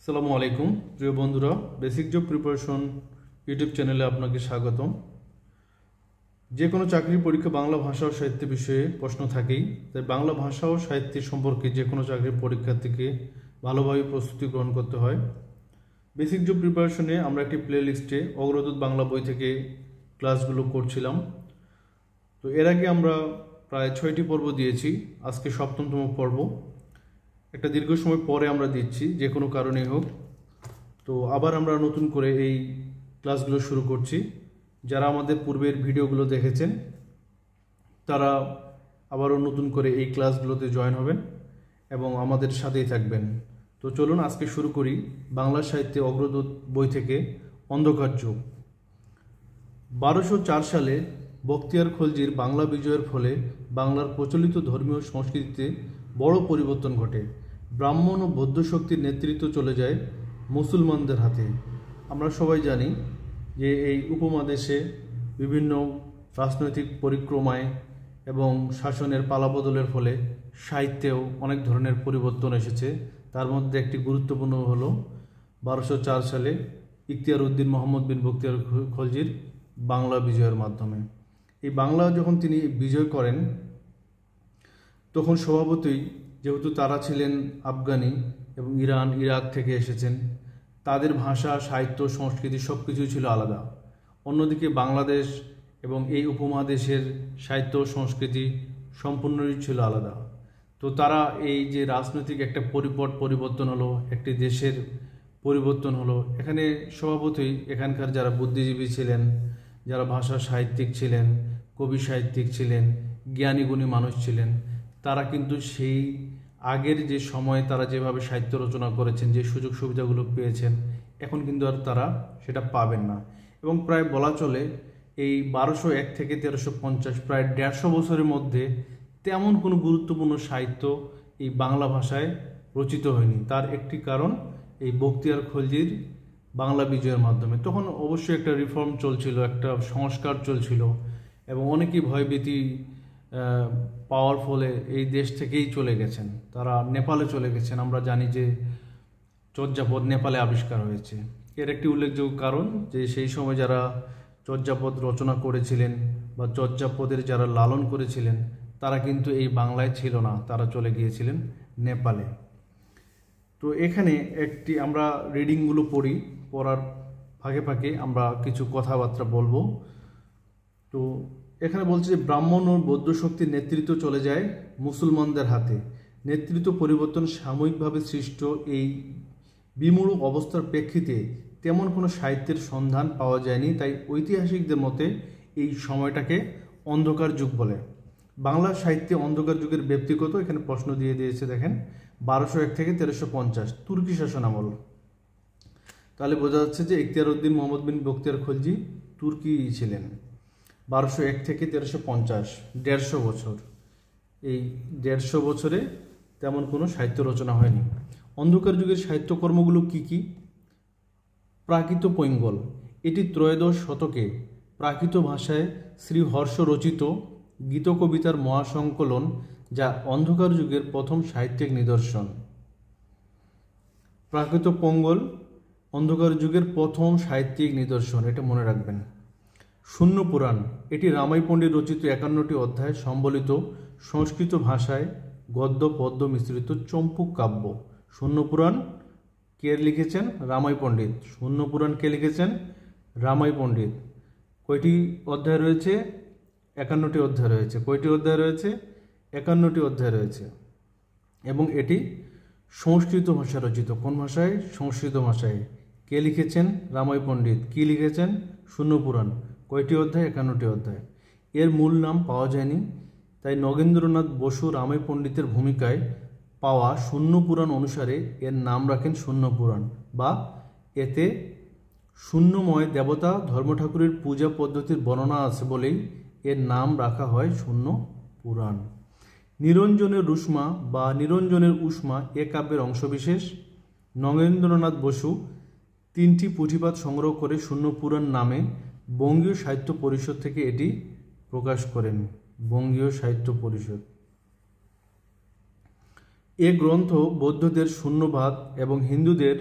আসসালামু আলাইকুম প্রিয় বন্ধুরা, বেসিক জব প্রিপারেশন ইউটিউব চ্যানেলে আপনাকে স্বাগতম। যে কোনো চাকরির পরীক্ষা বাংলা ভাষা ও সাহিত্য বিষয়ে প্রশ্ন থাকেই, তাই বাংলা ভাষা ও সাহিত্য সম্পর্কে যে কোনো চাকরির পরীক্ষার্থীকে ভালোভাবে প্রস্তুতি গ্রহণ করতে হয়। বেসিক জব প্রিপারেশনে আমরা একটি প্লে লিস্টে অগ্রদূত বাংলা বই থেকে ক্লাসগুলো করছিলাম। তো এর আগে আমরা প্রায় 6টি পর্ব দিয়েছি, আজকে 7তম পর্ব। একটা দীর্ঘ সময় পরে আমরা দিচ্ছি, যে কোনো কারণেই হোক। তো আবার আমরা নতুন করে এই ক্লাসগুলো শুরু করছি। যারা আমাদের পূর্বের ভিডিওগুলো দেখেছেন তারা আবারও নতুন করে এই ক্লাসগুলোতে জয়েন হবেন এবং আমাদের সাথেই থাকবেন। তো চলুন আজকে শুরু করি বাংলা সাহিত্যে অগ্রদূত বই থেকে অন্ধকার যুগ। 1204 সালে বখতিয়ার খলজির বাংলা বিজয়ের ফলে বাংলার প্রচলিত ধর্মীয় সংস্কৃতিতে বড় পরিবর্তন ঘটে। ব্রাহ্মণ ও বৌদ্ধ শক্তির নেতৃত্ব চলে যায় মুসলমানদের হাতে। আমরা সবাই জানি যে এই উপমহাদেশে বিভিন্ন রাজনৈতিক পরিক্রমায় এবং শাসনের পালাবদলের ফলে সাহিত্যেও অনেক ধরনের পরিবর্তন এসেছে। তার মধ্যে একটি গুরুত্বপূর্ণ হলো 1204 সালে ইখতিয়ার উদ্দিন মোহাম্মদ বিন বখতিয়ার খলজির বাংলা বিজয়ের মাধ্যমে। এই বাংলা যখন তিনি বিজয় করেন তখন স্বভাবতই, যেহেতু তারা ছিলেন আফগানি এবং ইরান ইরাক থেকে এসেছেন, তাদের ভাষা সাহিত্য সংস্কৃতি সব কিছুই ছিল আলাদা। অন্যদিকে বাংলাদেশ এবং এই উপমহাদেশের সাহিত্য সংস্কৃতি সম্পূর্ণই ছিল আলাদা। তো তারা এই যে রাজনৈতিক একটা পরিবর্তন হলো, একটি দেশের পরিবর্তন হলো, এখানে স্বভাবতই এখানকার যারা বুদ্ধিজীবী ছিলেন, যারা ভাষা সাহিত্যিক ছিলেন, কবি সাহিত্যিক ছিলেন, জ্ঞানীগুণী মানুষ ছিলেন, তারা কিন্তু সেই আগের যে সময়ে তারা যেভাবে সাহিত্য রচনা করেছেন, যে সুযোগ সুবিধাগুলো পেয়েছেন, এখন কিন্তু আর তারা সেটা পাবেন না। এবং প্রায় বলা চলে এই 1201 থেকে 1350 প্রায় 150 বছরের মধ্যে তেমন কোনো গুরুত্বপূর্ণ সাহিত্য এই বাংলা ভাষায় রচিত হয়নি। তার একটি কারণ এই বখতিয়ার খলজির বাংলা বিজয়ের মাধ্যমে। তখন অবশ্যই একটা রিফর্ম চলছিল, একটা সংস্কার চলছিল এবং অনেকেই ভয়ভীতি পাওয়ার ফলে এই দেশ থেকেই চলে গেছেন, তারা নেপালে চলে গেছেন। আমরা জানি যে চর্যাপদ নেপালে আবিষ্কার হয়েছে। এর একটি উল্লেখযোগ্য কারণ যে সেই সময় যারা চর্যাপদ রচনা করেছিলেন বা চর্যাপদের যারা লালন করেছিলেন তারা কিন্তু এই বাংলায় ছিল না, তারা চলে গিয়েছিলেন নেপালে। তো এখানে একটি আমরা রিডিংগুলো পড়ি, পড়ার ফাঁকে ফাঁকে আমরা কিছু কথাবার্তা বলবো। তো এখানে বলছে যে ব্রাহ্মণ ও বৌদ্ধ শক্তির নেতৃত্ব চলে যায় মুসলমানদের হাতে। নেতৃত্ব পরিবর্তন সাময়িকভাবে সৃষ্ট এই বিমূঢ় অবস্থার প্রেক্ষিতে তেমন কোনো সাহিত্যের সন্ধান পাওয়া যায়নি। তাই ঐতিহাসিকদের মতে এই সময়টাকে অন্ধকার যুগ বলে। বাংলা সাহিত্যে অন্ধকার যুগের ব্যক্তিগত এখানে প্রশ্ন দিয়ে দিয়েছে, দেখেন 1201 থেকে 1350 তুর্কি শাসন আমল। তাহলে বোঝা যাচ্ছে যে ইখতিয়ার উদ্দিন মোহাম্মদ বিন বখতিয়ার খলজি তুর্কি ছিলেন। 1201 থেকে 1350, 150 বছর। এই 150 বছরে তেমন কোনো সাহিত্য রচনা হয়নি। অন্ধকার যুগের সাহিত্যকর্মগুলো কি কি? প্রাকৃত পৈঙ্গল, এটি ত্রয়োদশ শতকে প্রাকৃত ভাষায় শ্রী হর্ষ রচিত গীতকবিতার মহাসংকলন, যা অন্ধকার যুগের প্রথম সাহিত্যিক নিদর্শন। প্রাকৃত পৈঙ্গল অন্ধকার যুগের প্রথম সাহিত্যিক নিদর্শন, এটা মনে রাখবেন। শূন্য পুরাণ, এটি রামাই পণ্ডিত রচিত 51টি অধ্যায় সম্বলিত সংস্কৃত ভাষায় গদ্য পদ্য মিশ্রিত চম্পক কাব্য। শূন্য পুরাণ কে লিখেছেন? রামাই পণ্ডিত। শূন্য পুরাণ কে লিখেছেন? রামাই পণ্ডিত। কয়টি অধ্যায় রয়েছে? 51টি অধ্যায় রয়েছে। কয়টি অধ্যায় রয়েছে? 51টি অধ্যায় রয়েছে। এবং এটি সংস্কৃত ভাষায় রচিত। কোন ভাষায়? সংস্কৃত ভাষায়। কে লিখেছেন? রামাই পণ্ডিত। কি লিখেছেন? শূন্য পুরাণ। কয়টি অধ্যায়? 51টি অধ্যায়। এর মূল নাম পাওয়া যায়নি, তাই নগেন্দ্রনাথ বসু রামাই পণ্ডিতের ভূমিকায় পাওয়া শূন্য পুরাণ অনুসারে এর নাম রাখেন শূন্য পুরাণ, বা এতে শূন্যময় দেবতা ধর্মঠাকুরের পূজা পদ্ধতির বর্ণনা আছে বলেই এর নাম রাখা হয় শূন্য পুরাণ। নিরঞ্জনের রুষ্মা বা নিরঞ্জনের উষ্মা এ কাব্যের অংশবিশেষ। নগেন্দ্রনাথ বসু 3টি পুঁথিপাত সংগ্রহ করে শূন্য পুরাণ নামে বঙ্গীয় সাহিত্য পরিষদ থেকে এটি প্রকাশ করেন। বঙ্গীয় সাহিত্য পরিষদ। এ গ্রন্থ বৌদ্ধদের শূন্যবাদ এবং হিন্দুদের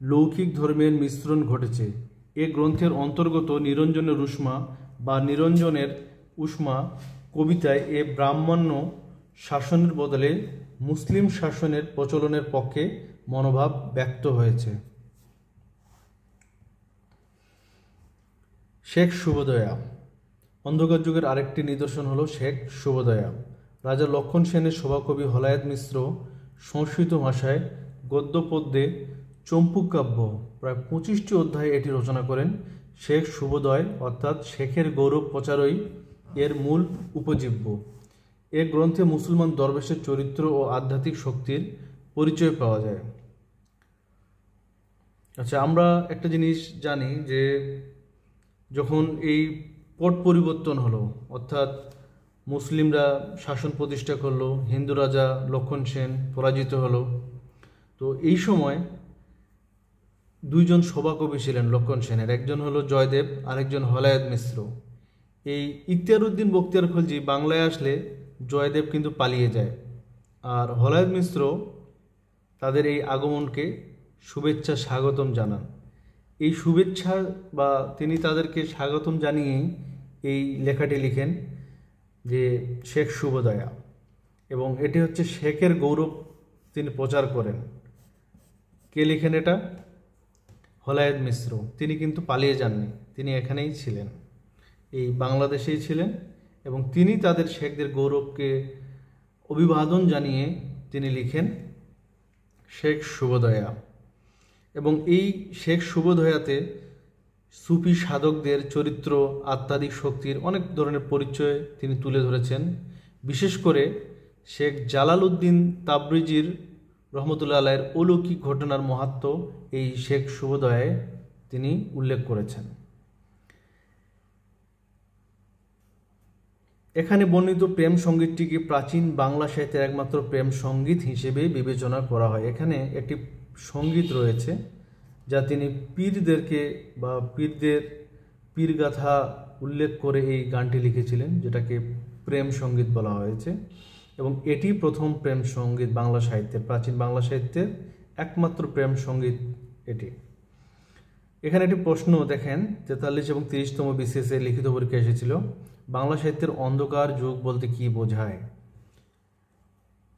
লৌকিক ধর্মের মিশ্রণ ঘটেছে। এ গ্রন্থের অন্তর্গত নিরঞ্জনের উষ্মা বা নিরঞ্জনের উষ্মা কবিতায় এ ব্রাহ্মণ্য শাসনের বদলে মুসলিম শাসনের প্রচলনের পক্ষে মনোভাব ব্যক্ত হয়েছে। শেখ শুভদয়া। অন্ধকার যুগের আরেকটি নিদর্শন হল শেখ শুভদয়া। রাজা লক্ষণ সেনের সভাকবি হলায়েত মিশ্র সংস্কৃত ভাষায় গদ্যপদ্যে চম্পু কাব্য প্রায় 25টি অধ্যায়ে এটি রচনা করেন। শেখ শুভদয় অর্থাৎ শেখের গৌরব প্রচারই এর মূল উপজীব্য। এ গ্রন্থে মুসলমান দরবেশের চরিত্র ও আধ্যাত্মিক শক্তির পরিচয় পাওয়া যায়। আচ্ছা, আমরা একটা জিনিস জানি যে যখন এই পট পরিবর্তন হলো, অর্থাৎ মুসলিমরা শাসন প্রতিষ্ঠা করলো, হিন্দু রাজা লক্ষণ সেন পরাজিত হলো, তো এই সময় দুইজন সভাকবি ছিলেন লক্ষণ সেনের, একজন হলো জয়দেব, আরেকজন হলায়েত মিশ্র। এই ইখতিয়ারউদ্দিন বখতিয়ার খলজি বাংলায় আসলে জয়দেব কিন্তু পালিয়ে যায়, আর হলায়েত মিশ্র তাদের এই আগমনকে শুভেচ্ছা স্বাগতম জানান। এই শুভেচ্ছা বা তিনি তাদেরকে স্বাগতম জানিয়েই এই লেখাটি লিখেন যে শেখ শুভদয়া, এবং এটি হচ্ছে শেখের গৌরব তিনি প্রচার করেন। কে লিখেন এটা? হলায়েত মিশ্র। তিনি কিন্তু পালিয়ে যাননি, তিনি এখানেই ছিলেন, এই বাংলাদেশেই ছিলেন, এবং তিনি তাদের শেখদের গৌরবকে অভিবাদন জানিয়ে তিনি লিখেন শেখ শুভদয়া। এবং এই শেখ শুভদয়াতে সুফি সাধকদের চরিত্র, আধ্যাত্মিক শক্তির অনেক ধরনের পরিচয় তিনি তুলে ধরেছেন। বিশেষ করে শেখ জালালউদ্দিন তাবরিজির রহমতুল্লাহ আলাইয়ের অলৌকিক ঘটনার মাহাত্ম্য এই শেখ শুভদয়ায় তিনি উল্লেখ করেছেন। এখানে বর্ণিত প্রেম সঙ্গীতটিকে প্রাচীন বাংলা সাহিত্যের একমাত্র প্রেম সঙ্গীত হিসেবে বিবেচনা করা হয়। এখানে একটি সঙ্গীত রয়েছে যা তিনি পীরদেরকে বা পীরদের পীরগাথা উল্লেখ করে এই গানটি লিখেছিলেন, যেটাকে প্রেম সঙ্গীত বলা হয়েছে, এবং এটি প্রথম প্রেম সঙ্গীত বাংলা সাহিত্যের, প্রাচীন বাংলা সাহিত্যের একমাত্র প্রেম সঙ্গীত এটি। এখানে একটি প্রশ্ন দেখেন, 43 এবং 30তম বিসিএস এর লিখিত পরীক্ষা এসেছিল, বাংলা সাহিত্যের অন্ধকার যুগ বলতে কি বোঝায়?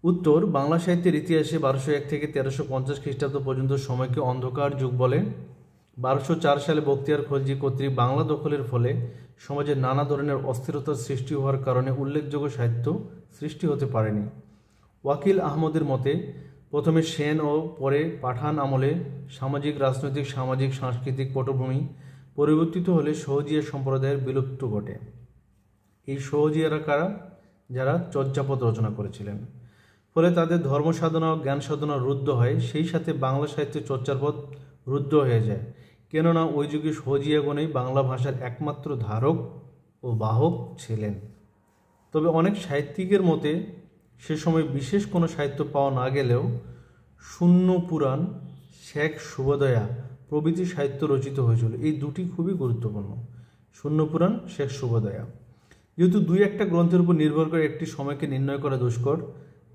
উত্তর, বাংলা সাহিত্যের ইতিহাসে 1201 থেকে 1350 খ্রিস্টাব্দ পর্যন্ত সময়কে অন্ধকার যুগ বলে। 1204 সালে বখতিয়ার খলজি কর্তৃক বাংলা দখলের ফলে সমাজে নানা ধরনের অস্থিরতার সৃষ্টি হওয়ার কারণে উল্লেখযোগ্য সাহিত্য সৃষ্টি হতে পারেনি। ওয়াকিল আহমদের মতে প্রথমে সেন ও পরে পাঠান আমলে সামাজিক, রাজনৈতিক, সামাজিক, সাংস্কৃতিক পটভূমি পরিবর্তিত হলে সহজিয়া সম্প্রদায়ের বিলুপ্ত ঘটে। এই সহজিয়ারা কারা? যারা চর্যাপদ রচনা করেছিলেন, ফলে তাদের ধর্ম সাধনা ও জ্ঞান সাধনা রুদ্ধ হয়, সেই সাথে বাংলা সাহিত্যের চর্চার পথ রুদ্ধ হয়ে যায়। কেননা ওই যুগে সহজিয়াগণেই বাংলা ভাষার একমাত্র ধারক ও বাহক ছিলেন। তবে অনেক সাহিত্যিকের মতে সে সময় বিশেষ কোনো সাহিত্য পাওয়া না গেলেও শূন্য পুরাণ, শেখ শুভদয়া প্রভৃতি সাহিত্য রচিত হয়েছিল। এই দুটি খুবই গুরুত্বপূর্ণ, শূন্য পুরাণ, শেখ শুভদয়া। যেহেতু দুই একটা গ্রন্থের উপর নির্ভর করে একটি সময়কে নির্ণয় করা দুষ্কর,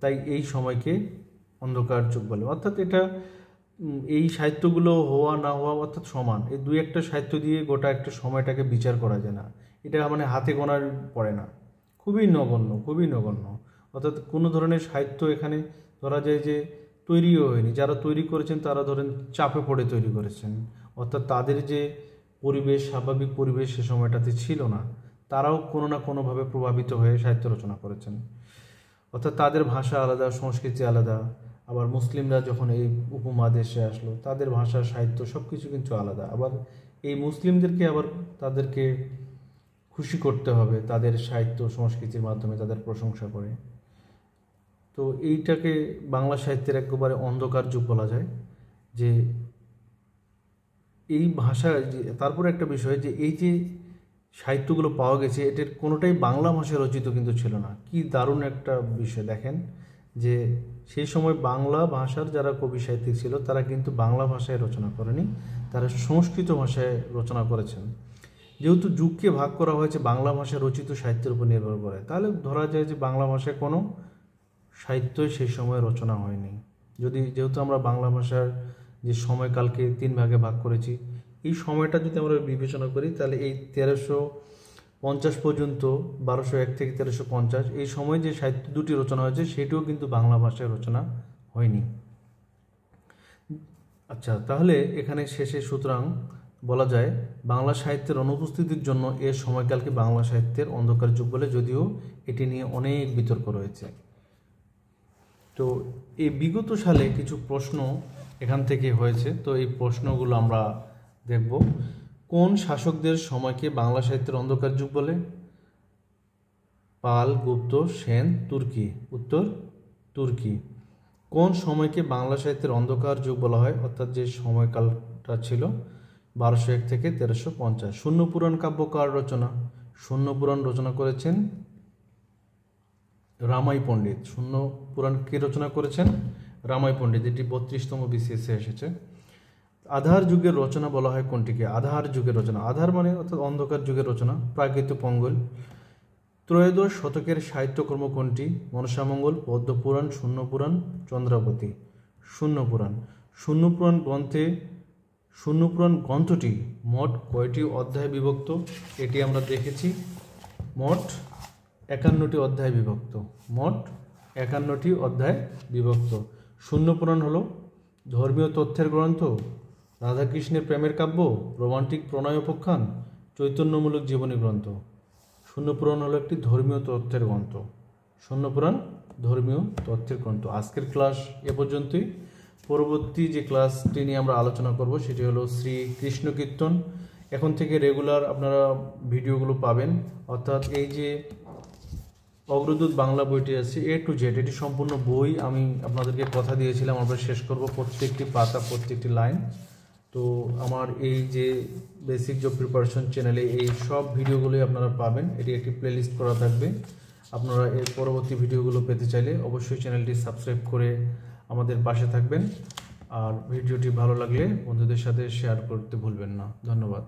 তাই এই সময়কে অন্ধকার যুগ বলে। অর্থাৎ এটা এই সাহিত্যগুলো হওয়া না হওয়া অর্থাৎ সমান, এই দুই একটা সাহিত্য দিয়ে গোটা একটা সময়টাকে বিচার করা যায় না। এটা মানে হাতে গোনার পড়ে না, খুবই নগণ্য, খুবই নগণ্য। অর্থাৎ কোনো ধরনের সাহিত্য এখানে ধরা যায় যে তৈরিও হয়নি, যারা তৈরি করেছেন তারা ধরেন চাপে পড়ে তৈরি করেছেন, অর্থাৎ তাদের যে পরিবেশ, স্বাভাবিক পরিবেশ সে সময়টাতে ছিল না, তারাও কোনো না কোনোভাবে প্রভাবিত হয়ে সাহিত্য রচনা করেছেন। অর্থাৎ তাদের ভাষা আলাদা, সংস্কৃতি আলাদা। আবার মুসলিমরা যখন এই উপমহাদেশে আসলো, তাদের ভাষা, সাহিত্য সব কিছু কিন্তু আলাদা। আবার এই মুসলিমদেরকে আবার তাদেরকে খুশি করতে হবে তাদের সাহিত্য সংস্কৃতির মাধ্যমে, তাদের প্রশংসা করে। তো এইটাকে বাংলা সাহিত্যের একেবারে অন্ধকার যুগ বলা যায়। যে এই ভাষা, তারপরে একটা বিষয় যে এই যে সাহিত্যগুলো পাওয়া গেছে, এটার কোনোটাই বাংলা ভাষায় রচিত কিন্তু ছিল না। কি দারুণ একটা বিষয় দেখেন যে সেই সময় বাংলা ভাষার যারা কবি সাহিত্যিক ছিল তারা কিন্তু বাংলা ভাষায় রচনা করেনি, তারা সংস্কৃত ভাষায় রচনা করেছেন। যেহেতু যুগকে ভাগ করা হয়েছে বাংলা ভাষায় রচিত সাহিত্যের উপর নির্ভর করে, তাহলে ধরা যায় যে বাংলা ভাষায় কোনো সাহিত্যই সেই সময় রচনা হয়নি। যেহেতু আমরা বাংলা ভাষার যে সময়কালকে 3 ভাগে ভাগ করেছি, এই সময়টা যদি আমরা বিবেচনা করি তাহলে এই 1350 পর্যন্ত, 1201 থেকে 1350 এই সময় যে সাহিত্য দুটি রচনা হয়েছে সেটিও কিন্তু বাংলা ভাষায় রচনা হয়নি। আচ্ছা, তাহলে এখানে শেষে সুতরাং বলা যায় বাংলা সাহিত্যের অনুপস্থিতির জন্য এর সময়কালকে বাংলা সাহিত্যের অন্ধকার যুগ বলে, যদিও এটি নিয়ে অনেক বিতর্ক রয়েছে। তো এই বিগত সালে কিছু প্রশ্ন এখান থেকে হয়েছে, তো এই প্রশ্নগুলো আমরা দেখব। কোন শাসকদের সময়কে বাংলা সাহিত্যের অন্ধকার যুগ বলে? পাল, গুপ্ত, সেন, তুর্কি। উত্তর তুর্কি। কোন সময়কে বাংলা সাহিত্যের অন্ধকার যুগ বলা হয়, অর্থাৎ যে সময়কালটা ছিল 1201 থেকে 1350? শূন্য পুরাণ কাব্য কার রচনা? শূন্য পুরাণ রচনা করেছেন রামাই পণ্ডিত। শূন্য পুরাণ কে রচনা করেছেন? রামাই পণ্ডিত। এটি 32তম বিসিএসে এসেছে। আধার যুগের রচনা বলা হয় কোনটিকে? আধার যুগের রচনা, আধার মানে অর্থাৎ অন্ধকার যুগের রচনা, প্রাকৃত পঙ্গল। ত্রয়োদশ শতকের সাহিত্যকর্ম কোনটি? মনসামঙ্গল, পদ্মপুরাণ, শূন্য পুরাণ, চন্দ্রাবতী। শূন্য পুরাণ। শূন্য পুরাণ গ্রন্থটি মোট কয়টি অধ্যায়ে বিভক্ত? এটি আমরা দেখেছি, মোট 51টি অধ্যায়ে বিভক্ত। মোট 51টি অধ্যায়ে বিভক্ত। শূন্য পুরাণ হলো ধর্মীয় তথ্যের গ্রন্থ, রাধাকৃষ্ণের প্রেমের কাব্য, রোমান্টিক প্রণয় উপাখ্যান, চৈতন্যমূলক জীবনী গ্রন্থ। শূন্য পুরাণ হলো একটি ধর্মীয় তথ্যের গ্রন্থ। শূন্য পুরাণ ধর্মীয় তথ্যের গ্রন্থ। আজকের ক্লাস এ পর্যন্তই। পরবর্তী যে ক্লাসটি নিয়ে আমরা আলোচনা করব সেটি হলো শ্রী কৃষ্ণ কীর্তন। এখন থেকে রেগুলার আপনারা ভিডিওগুলো পাবেন, অর্থাৎ এই যে অগ্রদূত বাংলা বইটি আছে A to Z, এটি সম্পূর্ণ বই আমি আপনাদেরকে কথা দিয়েছিলাম আমরা শেষ করব, প্রত্যেকটি পাতা, প্রত্যেকটি লাইন। তো আমার এই যে বেসিক জব প্রিপারেশন চ্যানেলে এই সব ভিডিওগুলোই আপনারা পাবেন। এটি একটি প্লেলিস্ট করা থাকবে। আপনারা এর পরবর্তী ভিডিওগুলো পেতে চাইলে অবশ্যই চ্যানেলটি সাবস্ক্রাইব করে আমাদের পাশে থাকবেন। আর ভিডিওটি ভালো লাগলে বন্ধুদের সাথে শেয়ার করতে ভুলবেন না। ধন্যবাদ।